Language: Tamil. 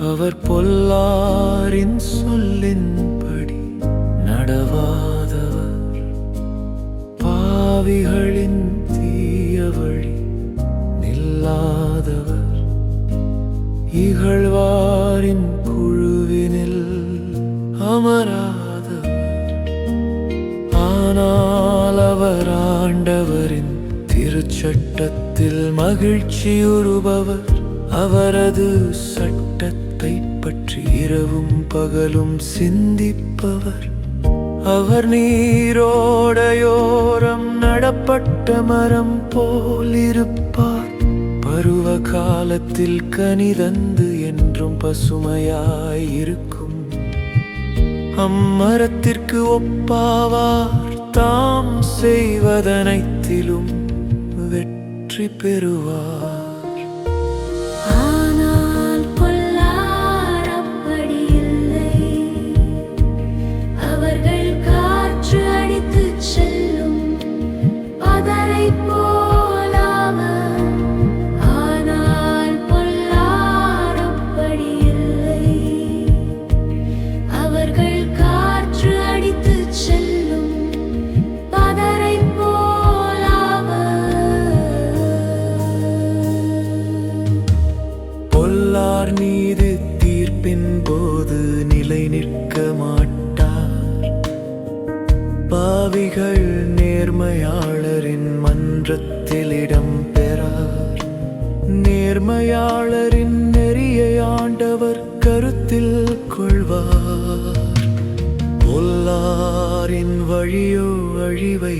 அவர் பொல்லாரின் சொல்லின்படி நடவாதவர், பாவிகளின் தீய வழி நில்லாதவர், இகழ்வாரின் குழுவினில் அமராதவர். ஆனால் அவர் ஆண்டவரின் திருச்சட்டத்தில் மகிழ்ச்சியுறுபவர், அவரது சட்டத்தை பற்றி இரவும் பகலும் சிந்திப்பவர். அவர் நீரோடையோரம் நடப்பட்ட மரம் போலிருப்பார், பருவ காலத்தில் கனிதந்து என்றும் பசுமையாயிருக்கும். அம்மரத்திற்கு ஒப்பாவார், தாம் செய்வதனைத்திலும் வெற்றி பெறுவார். ஆனால் பொல்லார் அப்படி இல்லை, அவர்கள் காற்று அடித்துச் செல்லும் பதரைப் போலாவர். ஆனால் பொல்லார் அப்படி இல்லை, அவர்கள் காற்று அடித்துச் செல்லும் பதரைப் போலாவர். பொல்லார் நீதி தீர்ப்பின் போது நிலை நிற்க மாட்டார், பாவிகள் நேர்மையாளரின் மன்றத்தில் இடம் பெறார். நேர்மையாளரின் நெறியை ஆண்டவர் கருத்தில் கொள்வார், பொல்லாரின் வழியோ அழிவை